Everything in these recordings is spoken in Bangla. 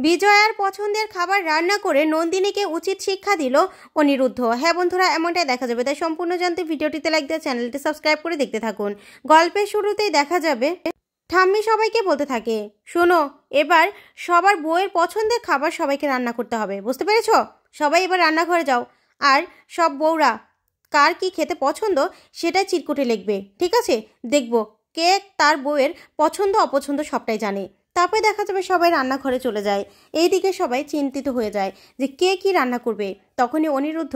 বিজয়ার পছন্দের খাবার রান্না করে নন্দিনীকে উচিত শিক্ষা দিল অনিরুদ্ধ। হ্যাঁ বন্ধুরা, এমনটাই দেখা যাবে, তাই সম্পূর্ণ জানতে ভিডিওটিতে লাইক দিয়ে চ্যানেলটি সাবস্ক্রাইব করে দেখতে থাকুন। গল্পের শুরুতেই দেখা যাবে ঠাম্মি সবাইকে বলতে থাকে, শোনো, এবার সবার বউয়ের পছন্দের খাবার সবাইকে রান্না করতে হবে, বুঝতে পেরেছ? সবাই এবার রান্নাঘরে যাও, আর সব বউরা কার কি খেতে পছন্দ সেটাই চিরকুটে লিখবে, ঠিক আছে? দেখবো কে তার বউয়ের পছন্দ অপছন্দ সবটাই জানে। তারপরে দেখা যাবে সবাই রান্নাঘরে চলে যায়। এইদিকে সবাই চিন্তিত হয়ে যায় যে কে কি রান্না করবে। তখনই অনিরুদ্ধ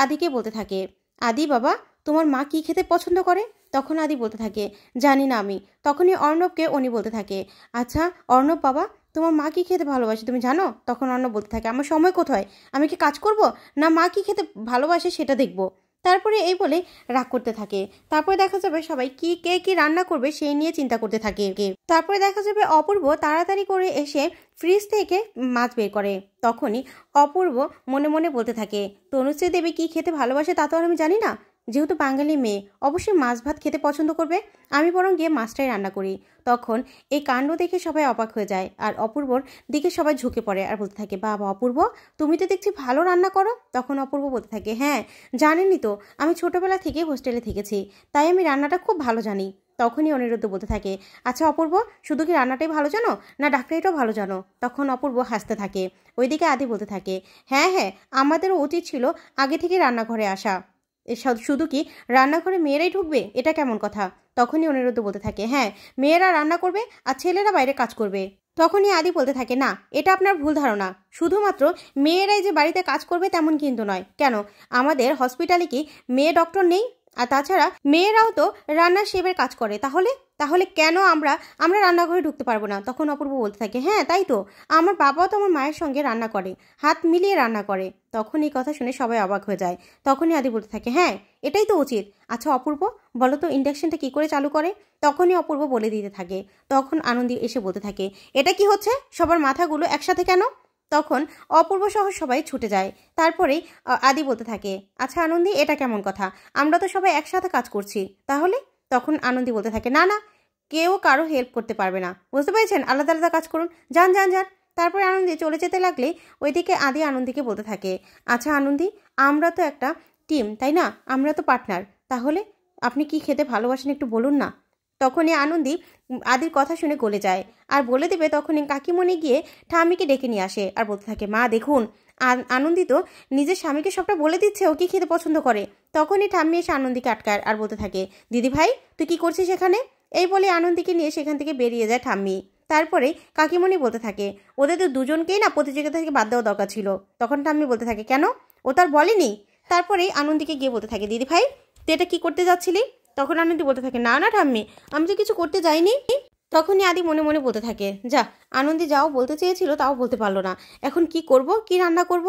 আদিকে বলতে থাকে, আদি বাবা, তোমার মা কি খেতে পছন্দ করে? তখন আদি বলতে থাকে, জানি না আমি। তখনই অর্ণবকে উনি বলতে থাকে, আচ্ছা অর্ণব বাবা, তোমার মা কি খেতে ভালোবাসে তুমি জানো? তখন অর্ণব বলতে থাকে, আমার সময় কোথায়, আমি কি কাজ করব না মা কি খেতে ভালোবাসে সেটা দেখব। তারপরে এই বলে রাগ করতে থাকে। তারপরে দেখা যাবে সবাই কে কি রান্না করবে সেই নিয়ে চিন্তা করতে থাকে। তারপরে দেখা যাবে অপূর্ব তাড়াতাড়ি করে এসে ফ্রিজ থেকে মাছ বের করে। তখনই অপূর্ব মনে মনে বলতে থাকে, তনুশ্রী দেবী কি খেতে ভালোবাসে তা তো আর আমি জানি না। যেহেতু বাঙালি মেয়ে, অবশ্যই মাছ ভাত খেতে পছন্দ করবে, আমি বরং গিয়ে মাছটাই রান্না করি। তখন এই কাণ্ড দেখে সবাই অবাক হয়ে যায়, আর অপূর্বর দিকে সবাই ঝুঁকে পড়ে আর বলতে থাকে, বাবা অপূর্ব, তুমি তো দেখছি ভালো রান্না করো। তখন অপূর্ব বলতে থাকে, হ্যাঁ জানেনই তো, আমি ছোটবেলা থেকে হোস্টেলে থেকেছি, তাই আমি রান্নাটা খুব ভালো জানি। তখনই অনিরুদ্ধ বলতে থাকে, আচ্ছা অপূর্ব, শুধু কি রান্নাটাই ভালো জানো না ডাক্তারিটাও ভালো জানো? তখন অপূর্ব হাসতে থাকে। ওইদিকে আদি বলতে থাকে, হ্যাঁ হ্যাঁ, আমাদেরও উচিত ছিল আগে থেকে রান্নাঘরে আসা। শুধু কি রান্নাঘরে মেয়েরাই ঢুকবে, এটা কেমন কথা? তখনই অনিরুদ্ধ বলতে থাকে, হ্যাঁ, মেয়েরা রান্না করবে আর ছেলেরা বাইরে কাজ করবে। তখনই আদি বলতে থাকে, না, এটা আপনার ভুল ধারণা। শুধুমাত্র মেয়েরাই যে বাড়িতে কাজ করবে তেমন কিন্তু নয়। কেন, আমাদের হসপিটালে কি মেয়ে ডক্টর নেই? আর তাছাড়া মেয়েরাও তো রান্নার শেফের কাজ করে। তাহলে তাহলে কেন আমরা রান্নাঘরে ঢুকতে পারবো না? তখন অপূর্ব বলতে থাকে, হ্যাঁ তাই তো, আমার বাবাও তো আমার মায়ের সঙ্গে রান্না করে, হাত মিলিয়ে রান্না করে। তখন এই কথা শুনে সবাই অবাক হয়ে যায়। তখনই আদি বলতে থাকে, হ্যাঁ এটাই তো উচিত। আচ্ছা অপূর্ব, বলো তো ইন্ডাকশনটা কি করে চালু করে? তখনই অপূর্ব বলে দিতে থাকে। তখন আনন্দী এসে বলতে থাকে, এটা কি হচ্ছে, সবার মাথাগুলো একসাথে কেন? তখন অপূর্ব সহ সবাই ছুটে যায়। তারপরেই আদি বলতে থাকে, আচ্ছা আনন্দী, এটা কেমন কথা, আমরা তো সবাই একসাথে কাজ করছি, তাহলে? তখন আনন্দী বলতে থাকে, না না, কেউ কারো হেল্প করতে পারবে না, বুঝতে পেরেছেন, আলাদা আলাদা কাজ করুন, যান যান যান। তারপরে আনন্দী চলে যেতে লাগলে ওইদিকে আদি আনন্দীকে বলতে থাকে, আচ্ছা আনন্দী, আমরা তো একটা টিম তাই না, আমরা তো পার্টনার, তাহলে আপনি কি খেতে ভালোবাসেন একটু বলুন না। তখনই আনন্দী আদির কথা শুনে গলে যায় আর বলে দেবে। তখনই কাকিমণি গিয়ে ঠাম্মিকে ডেকে নিয়ে আসে আর বলতে থাকে, মা দেখুন, আনন্দী তো নিজের স্বামীকে সবটা বলে দিচ্ছে ও কি খেতে পছন্দ করে। তখনই ঠাম্মি এসে আনন্দীকে আটকায় আর বলতে থাকে, দিদি ভাই তুই কি করছিস এখানে? এই বলে আনন্দীকে নিয়ে সেখান থেকে বেরিয়ে যায় ঠাম্মি। তারপরে কাকিমণি বলতে থাকে, ওদের তো দুজনকেই না প্রতিযোগিতা থেকে বাদ দেওয়া দরকার ছিল। তখন ঠাম্মি বলতে থাকে, কেন, ও তার বলেনি? তারপরেই আনন্দীকে গিয়ে বলতে থাকে, দিদি ভাই তুই এটা কি করতে যাচ্ছিলি? তখন আনন্দী বলতে থাকে, না না ঠাম্মি, আমি তো কিছু করতে যাইনি। তখনই আদি মনে মনে বলতে থাকে, যা, আনন্দী যাও বলতে চেয়েছিল তাও বলতে পারলো না, এখন কি করব, কি রান্না করব?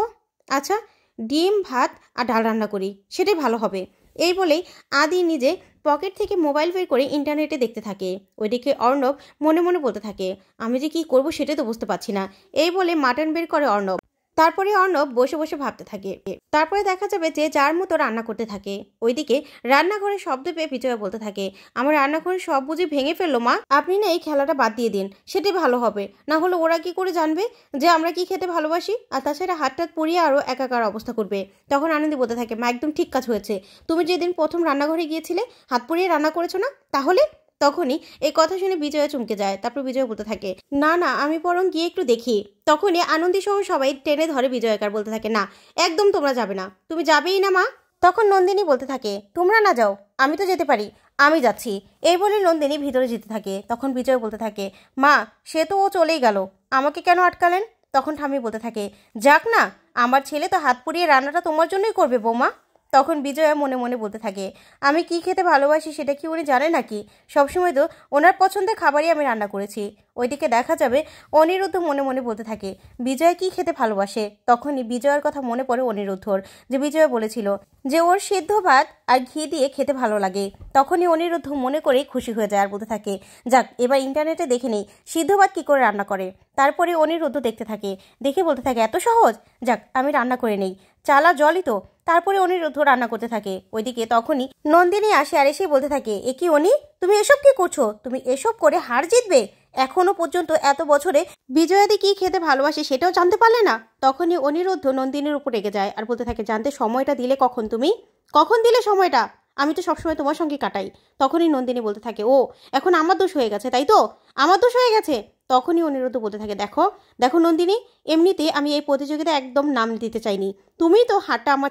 আচ্ছা, ডিম ভাত আর ডাল রান্না করি, সেটাই ভালো হবে। এই বলেই আদি নিজে পকেট থেকে মোবাইল বের করে ইন্টারনেটে দেখতে থাকে। ওইদিকে অর্ণব মনে মনে বলতে থাকে, আমি যে কি করব সেটাই তো বুঝতে পারছি না। এই বলে মাটন বের করে অর্ণব। তারপরে অর্ণব বসে বসে ভাবতে থাকে। তারপরে দেখা যাবে যে যার মতো রান্না করতে থাকে। ওইদিকে রান্নাঘরে শব্দ পেয়ে বিজয়া বলতে থাকে, আমার রান্নাঘরে সব বুঝি ভেঙে ফেললো মা, আপনি না এই খেলাটা বাদ দিয়ে দিন, সেটাই ভালো হবে। না হলে ওরা কি করে জানবে যে আমরা কি খেতে ভালোবাসি? আর তাছাড়া হাতটাত পুড়িয়ে আরও একাকার অবস্থা করবে। তখন আনন্দী বলতে থাকে, মা একদম ঠিক কাজ হয়েছে, তুমি যেদিন প্রথম রান্নাঘরে গিয়েছিলে হাত পুড়িয়ে রান্না করেছো না, তাহলে? তখনই এই কথা শুনে বিজয়া চমকে যায়। তারপর বিজয়া বলতে থাকে, না না, আমি বরং গিয়ে একটু দেখি। তখনই আনন্দী সহ সবাই টেনে ধরে বিজয়াকার, বলতে থাকে, না একদম তোমরা যাবে না, তুমি যাবেই না মা। তখন নন্দিনী বলতে থাকে, তোমরা না যাও, আমি তো যেতে পারি, আমি যাচ্ছি। এই বলে নন্দিনী ভিতরে যেতে থাকে। তখন বিজয় বলতে থাকে, মা সে তো ও চলেই গেল, আমাকে কেন আটকালেন? তখন ঠাম্মি বলতে থাকে, যাক না, আমার ছেলে তো হাত পুড়িয়ে রান্নাটা তোমার জন্যই করবে বৌমা। তখন বিজয়া মনে মনে বলতে থাকে, আমি কি খেতে ভালোবাসি সেটা কি উনি জানে নাকি? সবসময় তো ওনার পছন্দের খাবারই আমি রান্না করেছি। ওইদিকে দেখা যাবে অনিরুদ্ধ মনে মনে বলতে থাকে, বিজয় কি খেতে ভালোবাসে। তখনই বিজয়ের কথা মনে পড়ে অনিরুদ্ধর, যে বিজয় বলেছিল যে ওর সিদ্ধ ভাত আর ঘি দিয়ে খেতে ভালো লাগে। তখনই অনিরুদ্ধ মনে করেই খুশি হয়ে যায় আর বলতে থাকে, যাক, এবার ইন্টারনেটে দেখে নেই সিদ্ধ ভাত কী করে রান্না করে। তারপরে অনিরুদ্ধ দেখতে থাকে, দেখে বলতে থাকে, এত সহজ, যাক আমি রান্না করে নেই, চালা জলই তো। তারপরে অনিরুদ্ধ রান্না করতে থাকে। ওইদিকে তখনই নন্দিনী আসে আর এসে বলতে থাকে, এ কি অনি, তুমি এসব কি করছো? তুমি এসব করে হার জিতবে? এখনো পর্যন্ত এত বছরে বিজয়াদি কি খেতে ভালোবাসে সেটাও জানতে পারলে না। তখনই অনিরুদ্ধ নন্দিনীর উপর রেগে যায় আর বলতে থাকে, জানতে সময়টা দিলে কখন? তুমি কখন দিলে সময়টা? আমি তো সবসময় তোমার সঙ্গে কাটাই। তখনই নন্দিনী বলতে থাকে, ও এখন আমার দোষ হয়ে গেছে তাই তো? আমার দোষ হয়ে গেছে। তখনই অনিরুদ্ধ বলতে থাকে, দেখো দেখো নন্দিনী, এমনিতে আমি এই প্রতিযোগিতায় একদম নাম দিতে চাইনি। তুমি তো হাতটা আমার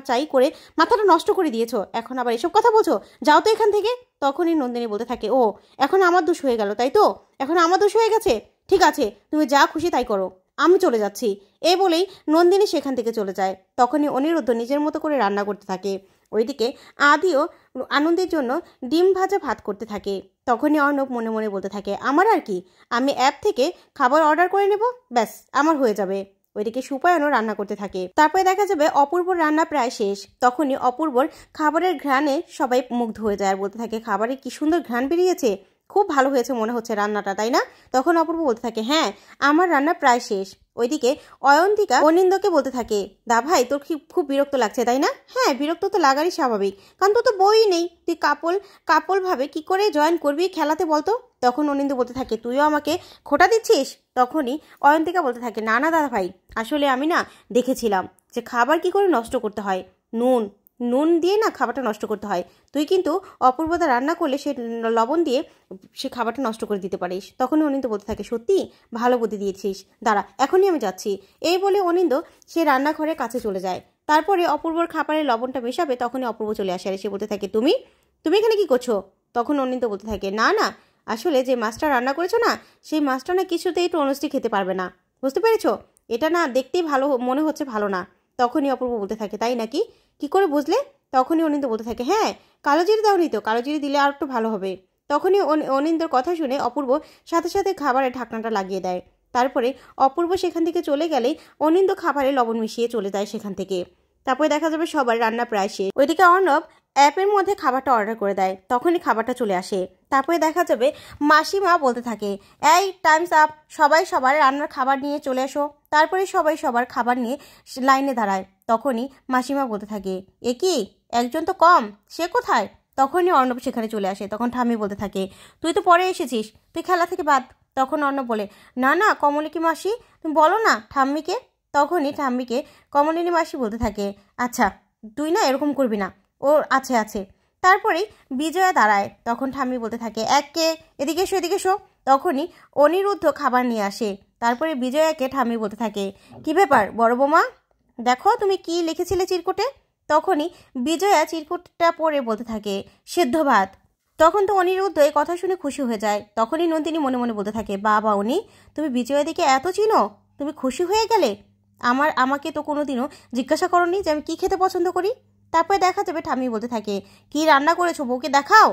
চাই করে মাথাটা নষ্ট করে দিয়েছো, এখন আবার এসব কথা বলছো, যাও তো এখান থেকে। তখনই নন্দিনী বলতে থাকে, ও এখন আমার দোষ হয়ে গেল তাই তো? এখন আমার দোষ হয়ে গেছে, ঠিক আছে তুমি যা খুশি তাই করো, আমি চলে যাচ্ছি। এই বলেই নন্দিনী সেখান থেকে চলে যায়। তখনই অনিরুদ্ধ নিজের মতো করে রান্না করতে থাকে। ওইদিকে আদিও আনন্দের জন্য ডিম ভাজা ভাত করতে থাকে। তখনই অর্ণব মনে মনে বলতে থাকে, আমার আর কি, আমি অ্যাপ থেকে খাবার অর্ডার করে নেব, ব্যাস আমার হয়ে যাবে। ওইদিকে সুপায়নও রান্না করতে থাকে। তারপরে দেখা যাবে অপূর্বর রান্না প্রায় শেষ। তখনই অপূর্বর খাবারের ঘ্রাণে সবাই মুগ্ধ হয়ে যায় আর বলতে থাকে, খাবারে কি সুন্দর ঘ্রাণ বেরিয়েছে, খুব ভালো হয়েছে মনে হচ্ছে রান্নাটা, তাই না? তখন অপূর্ব বলতে থাকে, হ্যাঁ আমার রান্না প্রায় শেষ। ওইদিকে অয়ন্তিকা অনিন্দকে বলতে থাকে, দা ভাই তোর খুব বিরক্ত লাগছে তাই না? হ্যাঁ বিরক্ত তো লাগারই স্বাভাবিক, কারণ তোর তো বই নেই, তুই কাপল ভাবে কি করে জয়েন করবি খেলাতে বলতো? তখন অনিন্দ বলতে থাকে, তুইও আমাকে খোটা দিচ্ছিস? তখনই অয়ন্তিকা বলতে থাকে, না না দাদা ভাই, আসলে আমি না দেখেছিলাম যে খাবার কি করে নষ্ট করতে হয়, নুন দিয়ে না খাবারটা নষ্ট করতে হয়। তুই কিন্তু অপূর্বতা রান্না করলে সে লবণ দিয়ে সে খাবারটা নষ্ট করে দিতে পারিস। তখনই অনিন্দ বলতে থাকে, সত্যি ভালো বুদ্ধি দিয়েছিস, দাঁড়া এখনই আমি যাচ্ছি। এই বলে অনিন্দ সে রান্নাঘরের কাছে চলে যায়। তারপরে অপূর্বর খাবারে লবণটা মেশাবে, তখনই অপূর্ব চলে আসে আর সে বলতে থাকে, তুমি এখানে কি করছো? তখন অনিন্দ বলতে থাকে, না না আসলে যে মাছটা রান্না করেছো না, সেই মাছটা না কিছুতেই তনুশ্রী খেতে পারবে না, বুঝতে পেরেছো? এটা না দেখতেই ভালো মনে হচ্ছে, ভালো না। তখনই অপূর্ব বলতে থাকে, তাই নাকি, কি করে বুঝলে? তখনই অনিন্দ বলতে থাকে, হ্যাঁ কালো জিরে দাওনি তো, কালো জিরে দিলে আর একটু ভালো হবে। তখনই অনিন্দর কথা শুনে অপূর্ব সাথে সাথে খাবারের ঢাকনাটা লাগিয়ে দেয়। তারপরে অপূর্ব সেখান থেকে চলে গেলেই অনিন্দ খাবারে লবণ মিশিয়ে চলে যায় সেখান থেকে। তারপরে দেখা যাবে সবার রান্না প্রায় শেষ। ওইদিকে অর্ণব অ্যাপের মধ্যে খাবারটা অর্ডার করে দেয়। তখনই খাবারটা চলে আসে। তারপরে দেখা যাবে মাসিমা বলতে থাকে, এই টাইমস আপ, সবাই সবার রান্নার খাবার নিয়ে চলে এসো। তারপরে সবাই সবার খাবার নিয়ে লাইনে দাঁড়ায়। তখনই মাসিমা বলতে থাকে, এ কি একজন তো কম, সে কোথায়? তখনই অর্ণব সেখানে চলে আসে। তখন ঠাম্মি বলতে থাকে, তুই তো পরে এসেছিস, তুই খেলা থেকে বাদ। তখন অর্ণব বলে, না না কমলিনী মাসি, তুমি বলো না ঠাম্মিকে। তখনই ঠাম্মিকে কমলিনী মাসি বলতে থাকে, আচ্ছা তুই না এরকম করবি না, ওর আছে আছে। তারপরেই বিজয়া দাঁড়ায়। তখন ঠাম্মি বলতে থাকে, এককে এদিকে এসো এদিকে এসো। তখনই অনিরুদ্ধ খাবার নিয়ে আসে। তারপরে বিজয়াকে ঠাম্মি বলতে থাকে, কি ব্যাপার বড় বৌমা, দেখো তুমি কি লিখেছিলে চিরকুটে? তখনই বিজয়া চিরকুটটা পড়ে বলতে থাকে, সেদ্ধ ভাত। তখন তো অনিরুদ্ধ এই কথা শুনে খুশি হয়ে যায়। তখনই নন্দিনী মনে মনে বলতে থাকে, বাবা উনি, তুমি বিজয়াদিকে এত চিনো, তুমি খুশি হয়ে গেলে? আমাকে তো কোনোদিনও জিজ্ঞাসা করোনি যে আমি কি খেতে পছন্দ করি। তারপরে দেখা যাবে ঠাম্মি বলতে থাকে, কি রান্না করেছো বউকে দেখাও।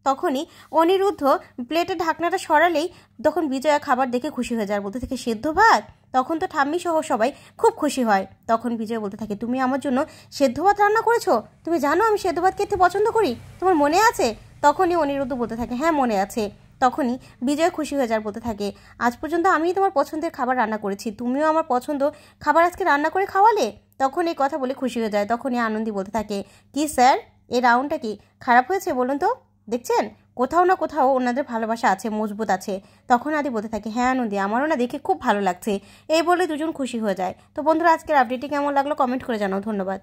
তখনই অনিরুদ্ধ প্লেটের ঢাকনাটা সরালেই তখন বিজয়া খাবার দেখে খুশি হয়ে যায়, বলতে থাকে, সেদ্ধ ভাত। তখন তো ঠাম্মি সহ সবাই খুব খুশি হয়। তখন বিজয় বলতে থাকে, তুমি আমার জন্য সেদ্ধ ভাত রান্না করেছো? তুমি জানো আমি সেদ্ধ ভাত খেতে পছন্দ করি, তোমার মনে আছে? তখনই অনিরুদ্ধ বলতে থাকে, হ্যাঁ মনে আছে। তখনই বিজয় খুশি হয়ে যায়, বলতে থাকে, আজ পর্যন্ত আমিই তোমার পছন্দের খাবার রান্না করেছি, তুমিও আমার পছন্দ খাবার আজকে রান্না করে খাওয়ালে। তখন এই কথা বলে খুশি হয়ে যায়। তখনই আনন্দী বলতে থাকে, কি স্যার এই রাউন্ডটা কি খারাপ হয়েছে বলুন তো? দেখছেন কোথাও না কোথাও ওনাদের ভালোবাসা আছে, মজবুত আছে। তখন আদি বলতে থাকে, হ্যাঁ আনন্দী আমারও না দেখে খুব ভালো লাগছে। এই বলে দুজন খুশি হয়ে যায়। তো বন্ধুরা আজকের আপডেটটি কেমন লাগলো কমেন্ট করে জানাও। ধন্যবাদ।